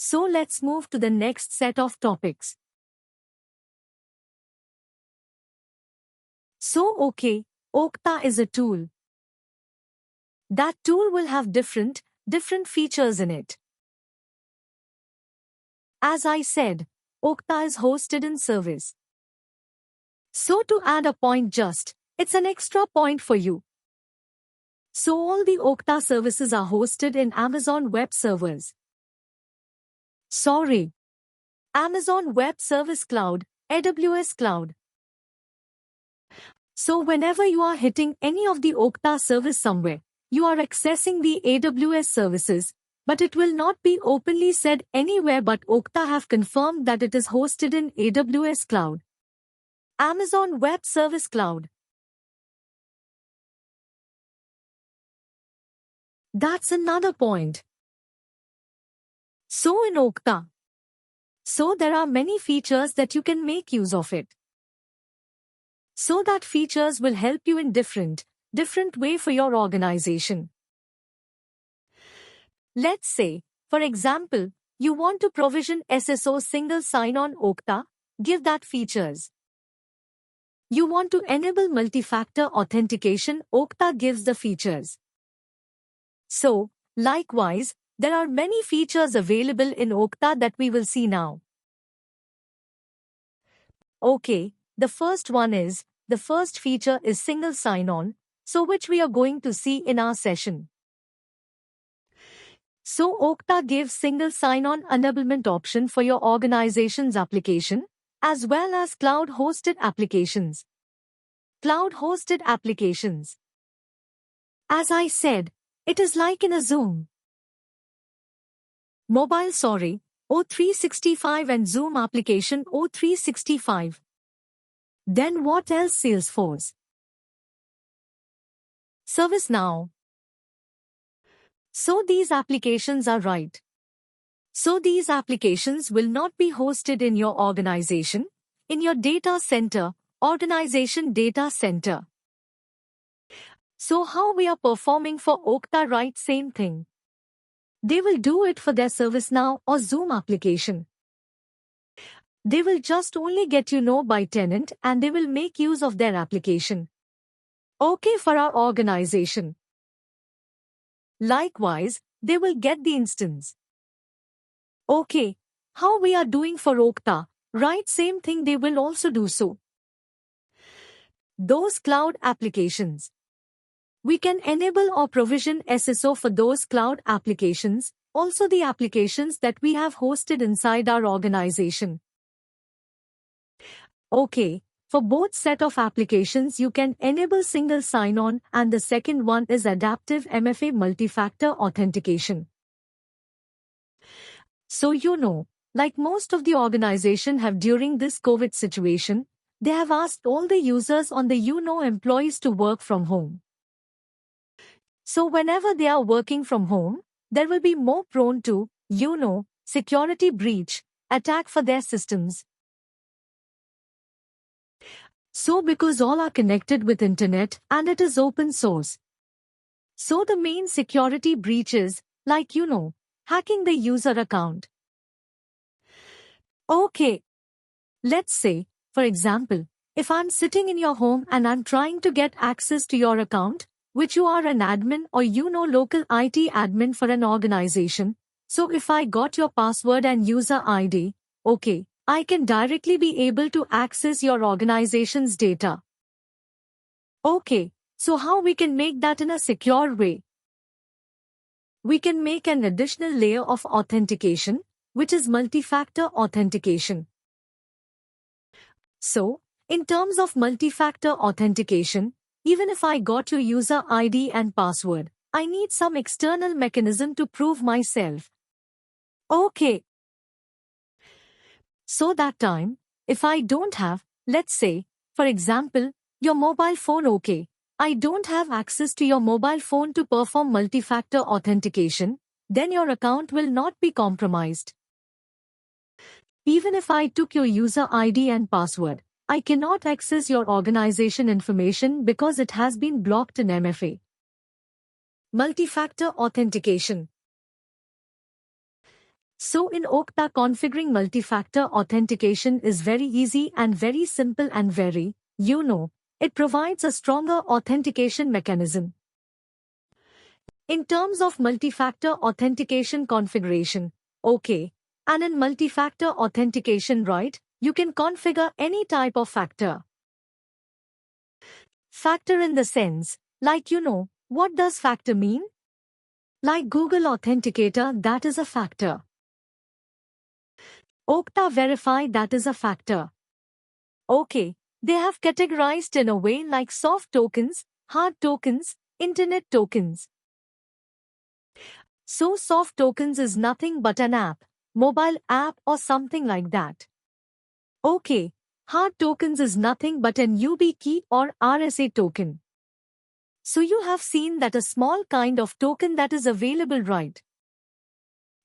So let's move to the next set of topics. So Okta is a tool. That tool will have different features in it. As I said, Okta is hosted in service. So to add a point it's an extra point for you. So all the Okta services are hosted in Amazon Web Servers. Sorry. Amazon Web Service Cloud, AWS Cloud. So whenever you are hitting any of the Okta service somewhere, you are accessing the AWS services, but it will not be openly said anywhere, but Okta have confirmed that it is hosted in AWS Cloud. Amazon Web Service Cloud. That's another point. So in Okta, there are many features that you can make use of it. So that features will help you in different way for your organization. Let's say, for example, you want to provision SSO single sign-on Okta, give that features. You want to enable multi-factor authentication, Okta gives the features. So, likewise, there are many features available in Okta that we will see now. The first feature is single sign-on, so which we are going to see in our session. So Okta gives single sign-on enablement option for your organization's application, as well as cloud-hosted applications. Cloud-hosted applications. As I said, it is like in a Zoom. O365 and Zoom application O365. Then what else? Salesforce. ServiceNow. So these applications are right. So these applications will not be hosted in your organization, in your data center, organization data center. So how we are performing for Okta? Right, same thing. They will do it for their ServiceNow or Zoom application. They will just only get by tenant and they will make use of their application. For our organization. Likewise, they will get the instance. How we are doing for Okta? Right, same thing they will also do so. Those cloud applications. We can enable or provision SSO for those cloud applications, also the applications that we have hosted inside our organization. For both set of applications you can enable single sign-on and the second one is adaptive MFA multi-factor authentication. So like most of the organization have during this COVID situation, they have asked all the users on the employees to work from home. So whenever they are working from home, there will be more prone to, security breach, attack for their systems. So because all are connected with internet and it is open source. So the main security breach is, like hacking the user account. Let's say, for example, if I'm sitting in your home and I'm trying to get access to your account, which you are an admin or local IT admin for an organization, so if I got your password and user ID, I can directly be able to access your organization's data. So how we can make that in a secure way? We can make an additional layer of authentication, which is multi-factor authentication. So, in terms of multi-factor authentication, even if I got your user ID and password, I need some external mechanism to prove myself. So that time, if I don't have, let's say, for example, your mobile phone, I don't have access to your mobile phone to perform multi-factor authentication, then your account will not be compromised. Even if I took your user ID and password, I cannot access your organization information because it has been blocked in MFA. Multi-factor authentication. So in Okta, configuring multi-factor authentication is very easy and very simple and it provides a stronger authentication mechanism. In terms of multi-factor authentication configuration, okay. And in multi-factor authentication, right, you can configure any type of factor. Factor in the sense, like what does factor mean? Like Google Authenticator, that is a factor. Okta Verify, that is a factor. Okay, they have categorized in a way like soft tokens, hard tokens, internet tokens. So soft tokens is nothing but an app, mobile app or something like that. Okay, hard tokens is nothing but an UB key or RSA token. So you have seen that a small kind of token that is available, right?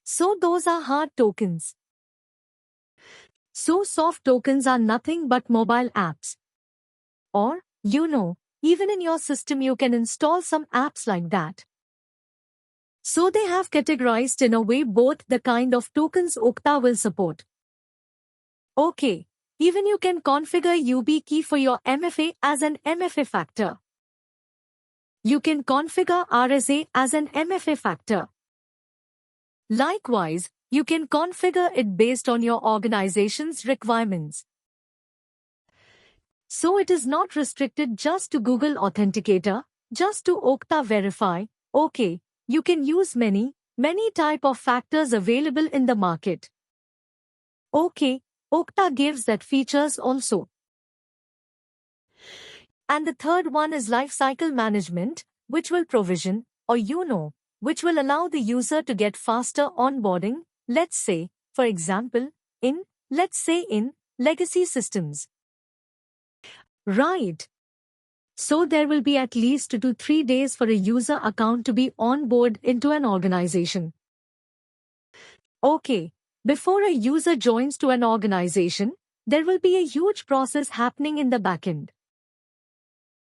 So those are hard tokens. So soft tokens are nothing but mobile apps. Or, even in your system you can install some apps like that. So they have categorized in a way both the kind of tokens Okta will support. Okay, even you can configure UB key for your MFA as an MFA factor. You can configure RSA as an MFA factor. Likewise, you can configure it based on your organization's requirements. So it is not restricted just to Google Authenticator, just to Okta Verify. Okay, you can use many type of factors available in the market. Okay, Okta gives that features also. And the third one is lifecycle management, which will provision, or which will allow the user to get faster onboarding, let's say, for example, in legacy systems. Right. So there will be at least 2 to 3 days for a user account to be onboarded into an organization. Okay, before a user joins to an organization, there will be a huge process happening in the backend.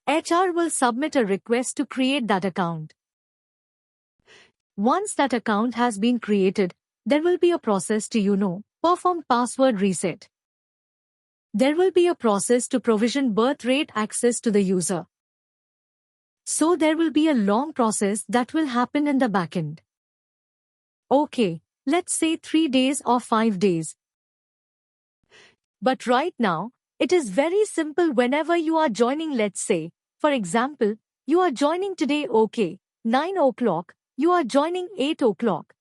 HR will submit a request to create that account. Once that account has been created, there will be a process to, perform password reset. There will be a process to provision birth rate access to the user. So there will be a long process that will happen in the backend. Okay, let's say 3 days or 5 days. But right now, it is very simple whenever you are joining, let's say, for example, you are joining today, okay, 9 o'clock, you are joining 8 o'clock.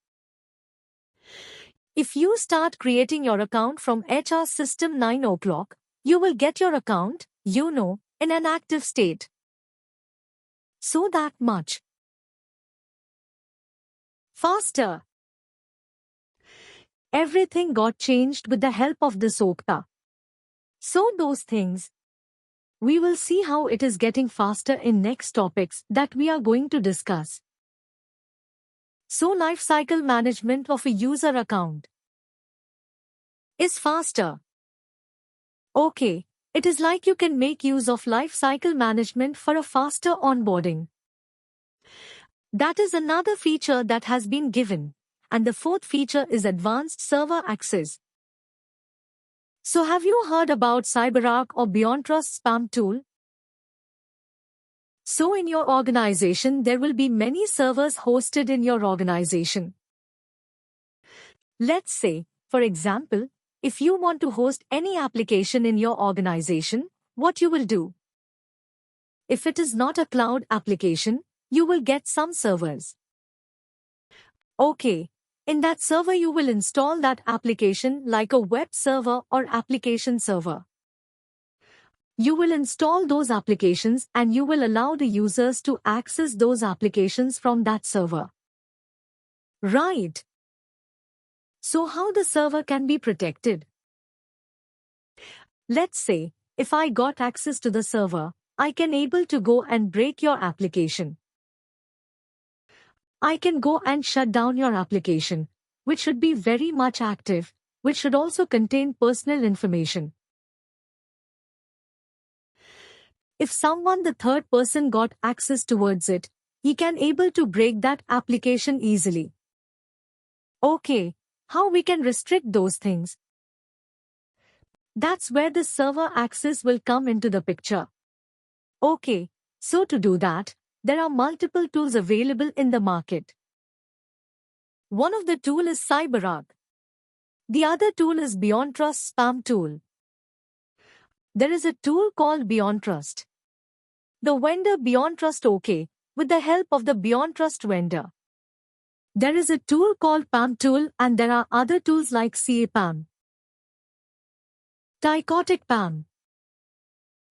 If you start creating your account from HR system 9 o'clock, you will get your account, in an active state. So that much faster. Everything got changed with the help of this Okta. So those things. We will see how it is getting faster in next topics that we are going to discuss. So lifecycle management of a user account is faster. Okay, it is like you can make use of lifecycle management for a faster onboarding. That is another feature that has been given. And the fourth feature is advanced server access. So have you heard about CyberArk or BeyondTrust spam tool? So in your organization, there will be many servers hosted in your organization. Let's say, for example, if you want to host any application in your organization, what you will do? If it is not a cloud application, you will get some servers. Okay, in that server you will install that application like a web server or application server. You will install those applications and you will allow the users to access those applications from that server. Right. So how the server can be protected? Let's say, if I got access to the server, I can able to go and break your application. I can go and shut down your application, which should be very much active, which should also contain personal information. If someone the third person got access towards it, he can able to break that application easily. Okay, How we can restrict those things? That's where the server access will come into the picture. Okay, so to do that, there are multiple tools available in the market. One of the tool is CyberArk. The other tool is BeyondTrust Spam Tool. There is a tool called BeyondTrust. The vendor BeyondTrust OK, with the help of the BeyondTrust vendor. There is a tool called PAM tool and there are other tools like CA PAM. Dichotic PAM.